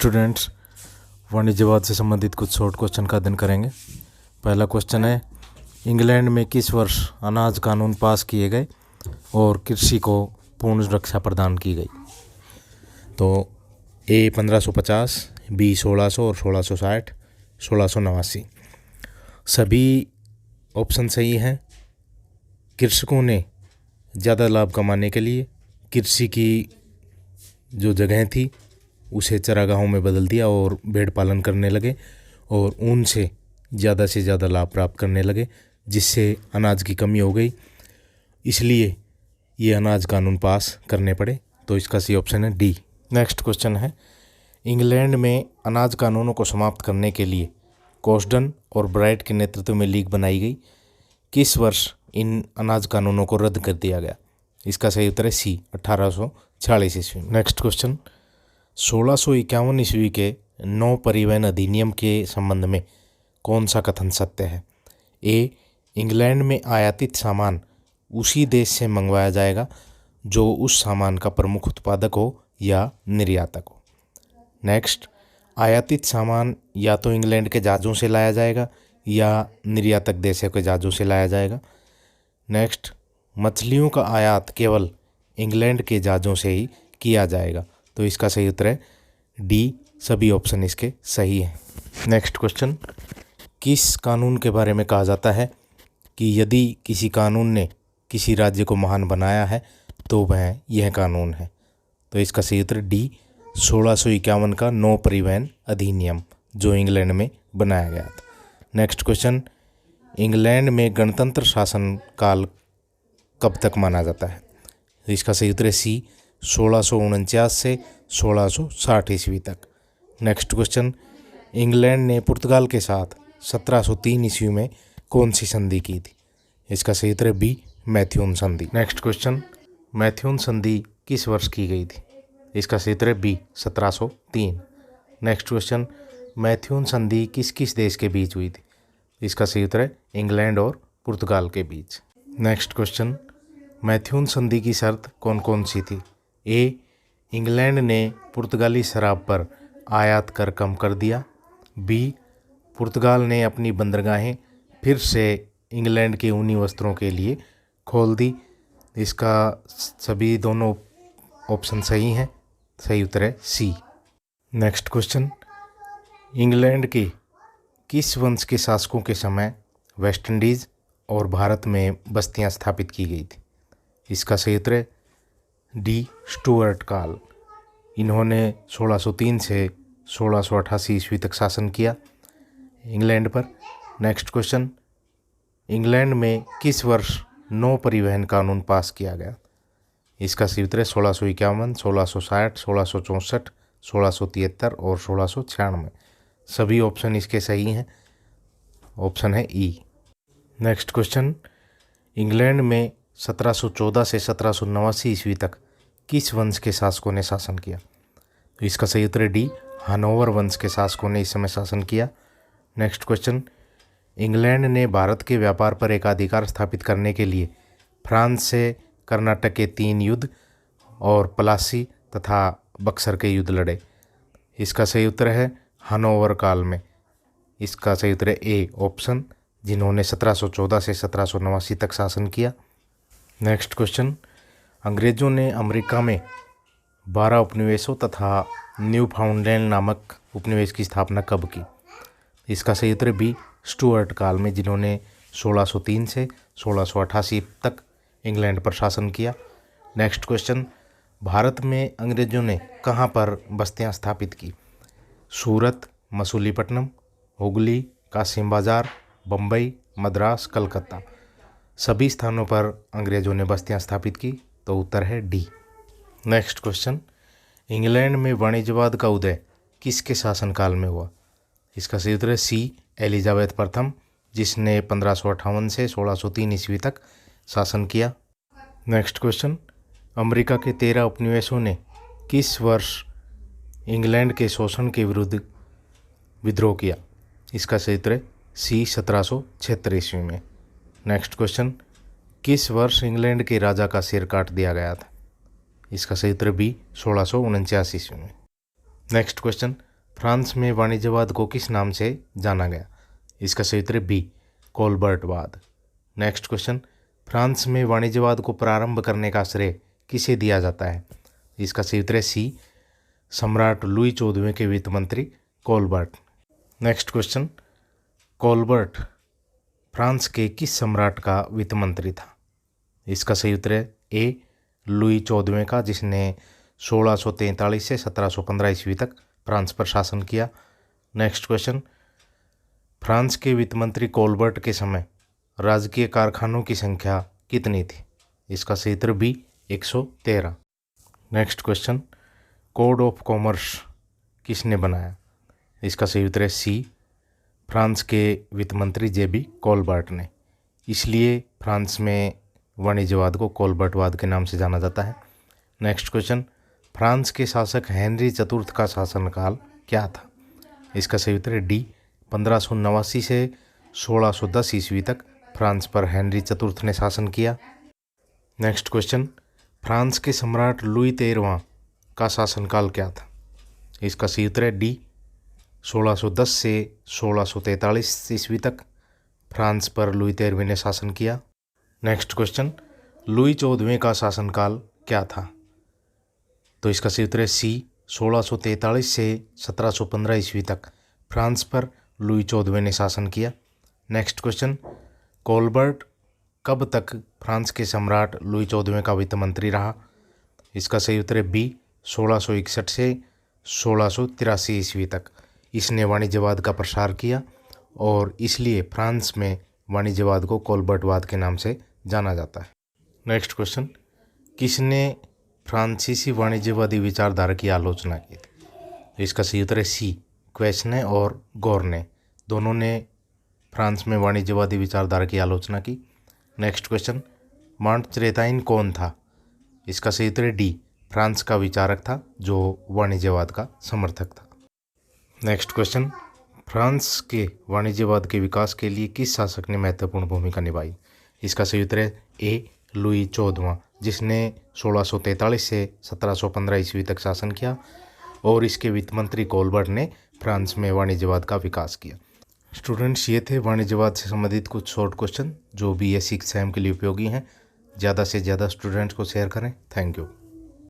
Students, वाणिज्यवाद से संबंधित कुछ शॉर्ट क्वेश्चन का अध्ययन करेंगे। पहला क्वेश्चन है, इंग्लैंड में किस वर्ष अनाज कानून पास किए गए और कृषि को पूर्ण रक्षा प्रदान की गई? तो ए 1550, बी 1600 और 1660, 1689। सभी ऑप्शन सही हैं। कृषकों ने ज़्यादा लाभ कमाने के लिए कृषि की जो जगह थी उसे चरागाहों में बदल दिया और भेड़ पालन करने लगे और ऊन से ज़्यादा लाभ प्राप्त करने लगे, जिससे अनाज की कमी हो गई। इसलिए ये अनाज कानून पास करने पड़े। तो इसका सही ऑप्शन है डी। नेक्स्ट क्वेश्चन है, इंग्लैंड में अनाज कानूनों को समाप्त करने के लिए कोस्डन और ब्राइट के नेतृत्व में लीग बनाई गई। किस वर्ष इन अनाज कानूनों को रद्द कर दिया गया? इसका सही उत्तर है सी, 1846 ईस्वी में। नेक्स्ट क्वेश्चन, 1651 ईस्वी के नौ परिवहन अधिनियम के संबंध में कौन सा कथन सत्य है? ए, इंग्लैंड में आयातित सामान उसी देश से मंगवाया जाएगा जो उस सामान का प्रमुख उत्पादक हो या निर्यातक हो। नेक्स्ट, आयातित सामान या तो इंग्लैंड के जहाज़ों से लाया जाएगा या निर्यातक देशों के जहाज़ों से लाया जाएगा। नेक्स्ट, मछलियों का आयात केवल इंग्लैंड के जहाज़ों से ही किया जाएगा। तो इसका सही उत्तर है डी, सभी ऑप्शन इसके सही हैं। नेक्स्ट क्वेश्चन, किस कानून के बारे में कहा जाता है कि यदि किसी कानून ने किसी राज्य को महान बनाया है तो वह यह कानून है? तो इसका सही उत्तर डी, 1651 का नौ परिवहन अधिनियम जो इंग्लैंड में बनाया गया था। नेक्स्ट क्वेश्चन, इंग्लैंड में गणतंत्र शासन काल कब तक माना जाता है? तो इसका सही उत्तर है सी, 1649 से 1660 ईस्वी तक। नेक्स्ट क्वेश्चन, इंग्लैंड ने पुर्तगाल के साथ 1703 ईस्वी में कौन सी संधि की थी? इसका सही उत्तर है बी, मैथ्यून संधि। नेक्स्ट क्वेश्चन, मैथ्यून संधि किस वर्ष की गई थी? इसका सही उत्तर है बी, 1703। नेक्स्ट क्वेश्चन, मैथ्यून संधि किस किस देश के बीच हुई थी? इसका सही उत्तर है इंग्लैंड और पुर्तगाल के बीच। नेक्स्ट क्वेश्चन, मैथ्यून संधि की शर्त कौन कौन सी थी? ए, इंग्लैंड ने पुर्तगाली शराब पर आयात कर कम कर दिया। बी, पुर्तगाल ने अपनी बंदरगाहें फिर से इंग्लैंड के ऊनी वस्त्रों के लिए खोल दी। इसका सभी दोनों ऑप्शन सही हैं। सही उत्तर है सी। नेक्स्ट क्वेश्चन, इंग्लैंड के किस वंश के शासकों के समय वेस्ट इंडीज़ और भारत में बस्तियां स्थापित की गई थी? इसका सही उत्तर है डी, स्टुअर्ट काल। इन्होंने 1603 से 1688 ईस्वी तक शासन किया इंग्लैंड पर। नेक्स्ट क्वेश्चन, इंग्लैंड में किस वर्ष नौ परिवहन कानून पास किया गया? इसका सही उत्तर है 1651, 1660, 1664, 1673 और 1696। सभी ऑप्शन इसके सही हैं। ऑप्शन है ई। नेक्स्ट क्वेश्चन, इंग्लैंड में 1714 से 1789 ईस्वी तक किस वंश के शासकों ने शासन किया? तो इसका सही उत्तर है डी, हनोवर वंश के शासकों ने इस समय शासन किया। नेक्स्ट क्वेश्चन, इंग्लैंड ने भारत के व्यापार पर एकाधिकार स्थापित करने के लिए फ्रांस से कर्नाटक के 3 युद्ध और प्लासी तथा बक्सर के युद्ध लड़े। इसका सही उत्तर है हनोवर काल में। इसका सही उत्तर है ए ऑप्शन, जिन्होंने 1714 से 1789 तक शासन किया। नेक्स्ट क्वेश्चन, अंग्रेज़ों ने अमेरिका में 12 उपनिवेशों तथा न्यू फाउंडलैंड नामक उपनिवेश की स्थापना कब की? इसका सही उत्तर है बी, स्टुअर्ट काल में, जिन्होंने 1603 से 1688 तक इंग्लैंड पर शासन किया। नेक्स्ट क्वेश्चन, भारत में अंग्रेज़ों ने कहाँ पर बस्तियाँ स्थापित की? सूरत, मसूलीपट्टनम, हुगली, कासिम बाज़ार, बम्बई, मद्रास, कलकत्ता। सभी स्थानों पर अंग्रेज़ों ने बस्तियाँ स्थापित की। तो उत्तर है डी। नेक्स्ट क्वेश्चन, इंग्लैंड में वाणिज्यवाद का उदय किसके शासनकाल में हुआ? इसका सही उत्तर है सी, एलिजाबेथ प्रथम, जिसने 1558 से 1603 ईस्वी तक शासन किया। नेक्स्ट क्वेश्चन, अमेरिका के 13 उपनिवेशों ने किस वर्ष इंग्लैंड के शोषण के विरुद्ध विद्रोह किया? इसका सही उत्तर है सी, 1776 ईस्वी में। नेक्स्ट क्वेश्चन, किस वर्ष इंग्लैंड के राजा का सिर काट दिया गया था? इसका सही उत्तर बी, 1649 ईस्वी में। नेक्स्ट क्वेश्चन, फ्रांस में वाणिज्यवाद को किस नाम से जाना गया? इसका सही उत्तर है बी, कोलबर्टवाद। नेक्स्ट क्वेश्चन, फ्रांस में वाणिज्यवाद को प्रारंभ करने का श्रेय किसे दिया जाता है? इसका सही उत्तर है सी, सम्राट लुई 14वें के वित्त मंत्री Colbert. Next question, Colbert France के किस सम्राट का वित्त मंत्री था? इसका सही उत्तर है ए, लुई 14वें का, जिसने 1643 से 1715 ईस्वी तक फ्रांस पर शासन किया। नेक्स्ट क्वेश्चन, फ्रांस के वित्त मंत्री कोलबर्ट के समय राजकीय कारखानों की संख्या कितनी थी? इसका सही उत्तर B, 113। Next question, code of commerce किसने बनाया? इसका सही उत्तर है सी, फ्रांस के वित्त मंत्री जेबी कोलबर्ट ने। इसलिए फ्रांस में वाणिज्यवाद को कोलबर्टवाद के नाम से जाना जाता है। नेक्स्ट क्वेश्चन, फ्रांस के शासक हेनरी चतुर्थ का शासनकाल क्या था? इसका सही उत्तर है डी, 1589 से 1610 ईस्वी तक फ्रांस पर हेनरी चतुर्थ ने शासन किया। नेक्स्ट क्वेश्चन, फ्रांस के सम्राट लुई 13वां का शासनकाल क्या था? इसका सही उत्तर है डी, 1610 से 1643 ईस्वी तक फ्रांस पर लुई 13वें ने शासन किया। नेक्स्ट क्वेश्चन, लुई 14वें का शासनकाल क्या था? तो इसका सही उत्तर है सी, 1643 से 1715 ईस्वी तक फ्रांस पर लुई 14वें ने शासन किया। नेक्स्ट क्वेश्चन, कोलबर्ट कब तक फ्रांस के सम्राट लुई 14वें का वित्त मंत्री रहा? इसका सही उत्तर है बी, 1661 से 1683 ईस्वी तक। इसने वाणिज्यवाद का प्रसार किया और इसलिए फ्रांस में वाणिज्यवाद को कोलबर्टवाद के नाम से जाना जाता है। नेक्स्ट क्वेश्चन, किसने फ्रांसीसी वाणिज्यवादी विचारधारा की आलोचना की थी? इसका सही उत्तर है सी, क्वेश्ने और गौर ने, दोनों ने फ्रांस में वाणिज्यवादी विचारधारा की आलोचना की। नेक्स्ट क्वेश्चन, मॉन्टचेरेटाइन कौन था? इसका सही उत्तर है डी, फ्रांस का विचारक था जो वाणिज्यवाद का समर्थक था। नेक्स्ट क्वेश्चन, फ्रांस के वाणिज्यवाद के विकास के लिए किस शासक ने महत्वपूर्ण भूमिका निभाई? इसका सही उत्तर है ए, लुई 14वां, जिसने 1643 से 1715 ईस्वी तक शासन किया और इसके वित्त मंत्री कोलबर्ट ने फ्रांस में वाणिज्यवाद का विकास किया। स्टूडेंट्स, ये थे वाणिज्यवाद से संबंधित कुछ शॉर्ट क्वेश्चन जो BSc एग्जाम के लिए उपयोगी हैं। ज़्यादा से ज़्यादा स्टूडेंट्स को शेयर करें। Thank you.